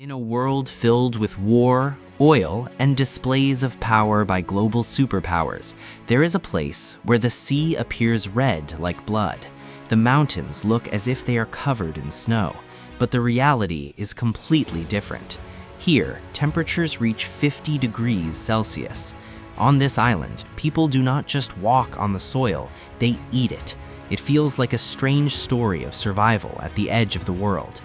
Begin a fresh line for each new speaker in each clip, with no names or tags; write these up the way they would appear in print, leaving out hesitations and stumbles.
In a world filled with war, oil, and displays of power by global superpowers, there is a place where the sea appears red like blood. The mountains look as if they are covered in snow, but the reality is completely different. Here, temperatures reach 50 degrees Celsius. On this island, people do not just walk on the soil, they eat it. It feels like a strange story of survival at the edge of the world.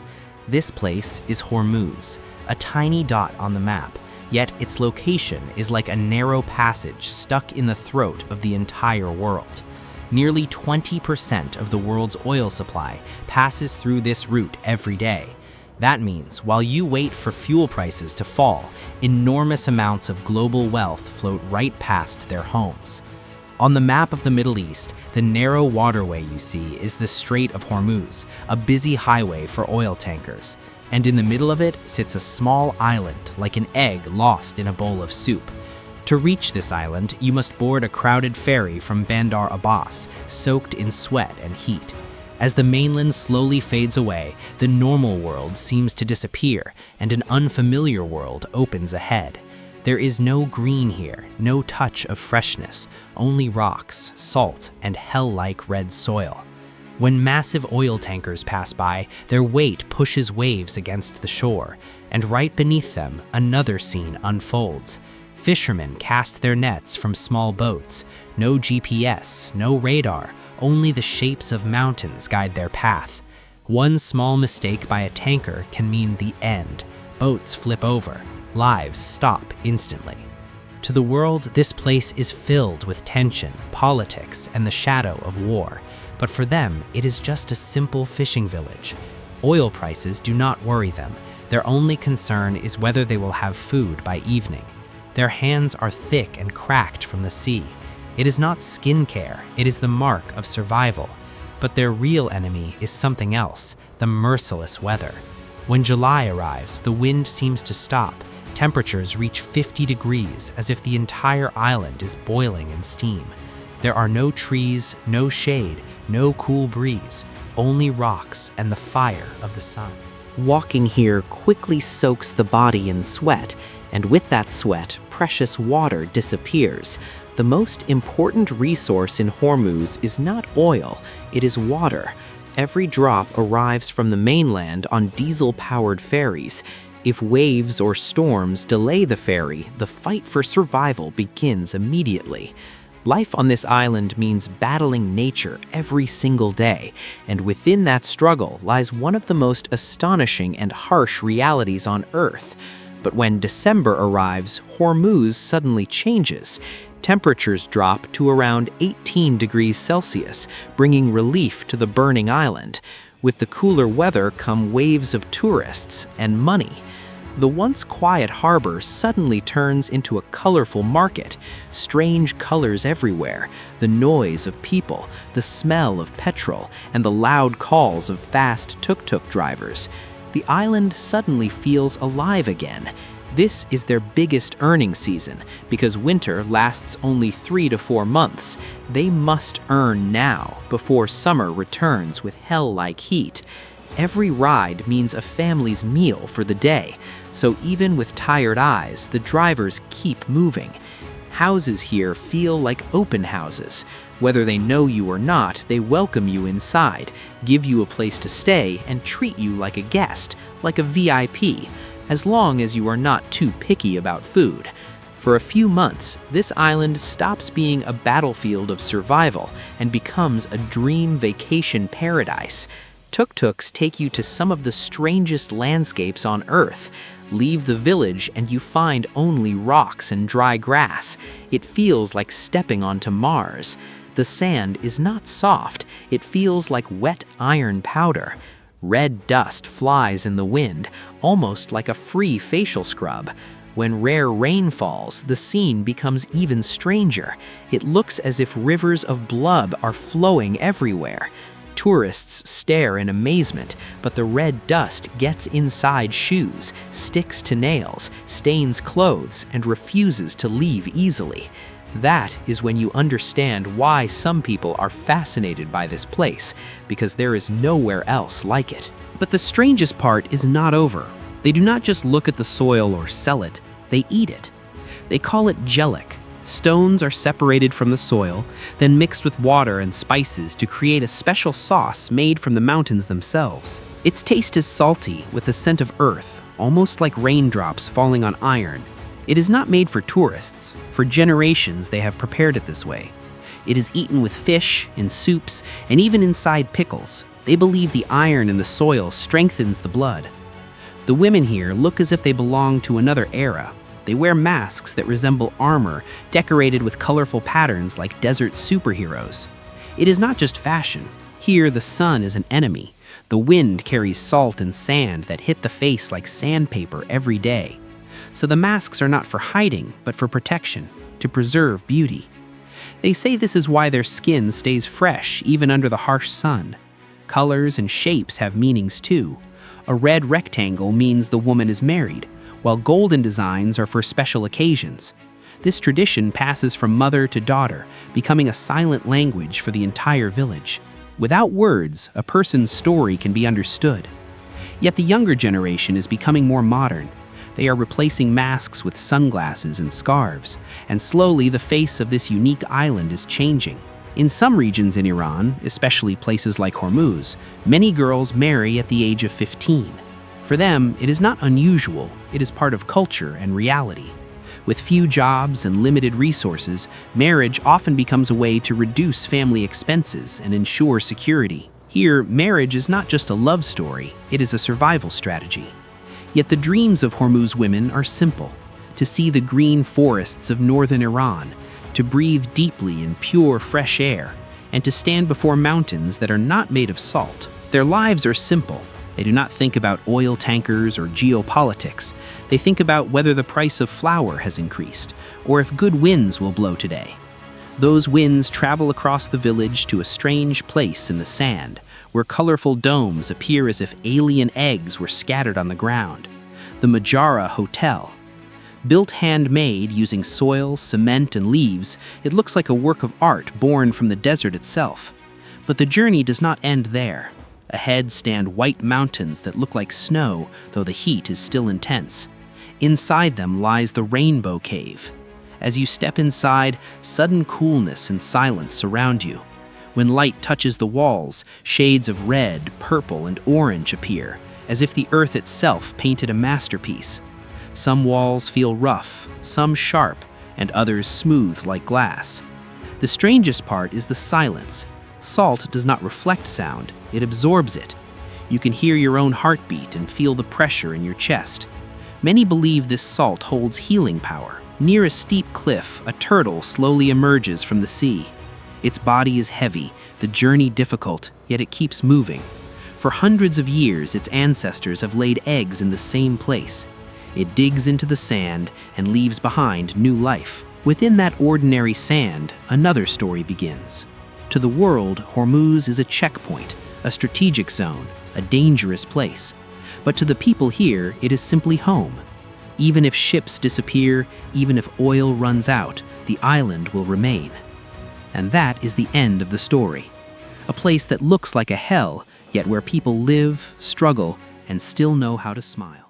This place is Hormuz, a tiny dot on the map, yet its location is like a narrow passage stuck in the throat of the entire world. Nearly 20% of the world's oil supply passes through this route every day. That means while you wait for fuel prices to fall, enormous amounts of global wealth float right past their homes. On the map of the Middle East, the narrow waterway you see is the Strait of Hormuz, a busy highway for oil tankers. And in the middle of it sits a small island, like an egg lost in a bowl of soup. To reach this island, you must board a crowded ferry from Bandar Abbas, soaked in sweat and heat. As the mainland slowly fades away, the normal world seems to disappear, and an unfamiliar world opens ahead. There is no green here, no touch of freshness, only rocks, salt, and hell-like red soil. When massive oil tankers pass by, their weight pushes waves against the shore, and right beneath them, another scene unfolds. Fishermen cast their nets from small boats. No GPS, no radar, only the shapes of mountains guide their path. One small mistake by a tanker can mean the end. Boats flip over. Lives stop instantly. To the world, this place is filled with tension, politics, and the shadow of war. But for them, it is just a simple fishing village. Oil prices do not worry them. Their only concern is whether they will have food by evening. Their hands are thick and cracked from the sea. It is not skincare, it is the mark of survival. But their real enemy is something else, the merciless weather. When July arrives, the wind seems to stop. Temperatures reach 50 degrees, as if the entire island is boiling in steam. There are no trees, no shade, no cool breeze, only rocks and the fire of the sun. Walking here quickly soaks the body in sweat, and with that sweat, precious water disappears. The most important resource in Hormuz is not oil, it is water. Every drop arrives from the mainland on diesel-powered ferries. If waves or storms delay the ferry, the fight for survival begins immediately. Life on this island means battling nature every single day, and within that struggle lies one of the most astonishing and harsh realities on Earth. But when December arrives, Hormuz suddenly changes. Temperatures drop to around 18 degrees Celsius, bringing relief to the burning island. With the cooler weather come waves of tourists and money. The once quiet harbor suddenly turns into a colorful market. Strange colors everywhere, the noise of people, the smell of petrol, and the loud calls of fast tuk-tuk drivers. The island suddenly feels alive again. This is their biggest earning season, because winter lasts only 3 to 4 months. They must earn now, before summer returns with hell-like heat. Every ride means a family's meal for the day, so even with tired eyes, the drivers keep moving. Houses here feel like open houses. Whether they know you or not, they welcome you inside, give you a place to stay, and treat you like a guest, like a VIP, as long as you are not too picky about food. For a few months, this island stops being a battlefield of survival and becomes a dream vacation paradise. Tuk-tuks take you to some of the strangest landscapes on Earth. Leave the village and you find only rocks and dry grass. It feels like stepping onto Mars. The sand is not soft, it feels like wet iron powder. Red dust flies in the wind, almost like a free facial scrub. When rare rain falls, the scene becomes even stranger. It looks as if rivers of blood are flowing everywhere. Tourists stare in amazement, but the red dust gets inside shoes, sticks to nails, stains clothes, and refuses to leave easily. That is when you understand why some people are fascinated by this place, because there is nowhere else like it. But the strangest part is not over. They do not just look at the soil or sell it, they eat it. They call it gelic. Stones are separated from the soil, then mixed with water and spices to create a special sauce made from the mountains themselves. Its taste is salty with the scent of earth, almost like raindrops falling on iron. It is not made for tourists. For generations they have prepared it this way. It is eaten with fish, in soups, and even inside pickles. They believe the iron in the soil strengthens the blood. The women here look as if they belong to another era. They wear masks that resemble armor, decorated with colorful patterns like desert superheroes. It is not just fashion. Here, the sun is an enemy. The wind carries salt and sand that hit the face like sandpaper every day. So the masks are not for hiding, but for protection, to preserve beauty. They say this is why their skin stays fresh even under the harsh sun. Colors and shapes have meanings too. A red rectangle means the woman is married, while golden designs are for special occasions. This tradition passes from mother to daughter, becoming a silent language for the entire village. Without words, a person's story can be understood. Yet the younger generation is becoming more modern. They are replacing masks with sunglasses and scarves, and slowly the face of this unique island is changing. In some regions in Iran, especially places like Hormuz, many girls marry at the age of 15. For them, it is not unusual, it is part of culture and reality. With few jobs and limited resources, marriage often becomes a way to reduce family expenses and ensure security. Here, marriage is not just a love story, it is a survival strategy. Yet the dreams of Hormuz women are simple: to see the green forests of northern Iran, to breathe deeply in pure, fresh air, and to stand before mountains that are not made of salt. Their lives are simple. They do not think about oil tankers or geopolitics. They think about whether the price of flour has increased, or if good winds will blow today. Those winds travel across the village to a strange place in the sand, where colorful domes appear as if alien eggs were scattered on the ground. The Majara Hotel. Built handmade using soil, cement, and leaves, it looks like a work of art born from the desert itself. But the journey does not end there. Ahead stand white mountains that look like snow, though the heat is still intense. Inside them lies the Rainbow Cave. As you step inside, sudden coolness and silence surround you. When light touches the walls, shades of red, purple, and orange appear, as if the earth itself painted a masterpiece. Some walls feel rough, some sharp, and others smooth like glass. The strangest part is the silence. Salt does not reflect sound, it absorbs it. You can hear your own heartbeat and feel the pressure in your chest. Many believe this salt holds healing power. Near a steep cliff, a turtle slowly emerges from the sea. Its body is heavy, the journey difficult, yet it keeps moving. For hundreds of years, its ancestors have laid eggs in the same place. It digs into the sand and leaves behind new life. Within that ordinary sand, another story begins. To the world, Hormuz is a checkpoint, a strategic zone, a dangerous place. But to the people here, it is simply home. Even if ships disappear, even if oil runs out, the island will remain. And that is the end of the story. A place that looks like a hell, yet where people live, struggle, and still know how to smile.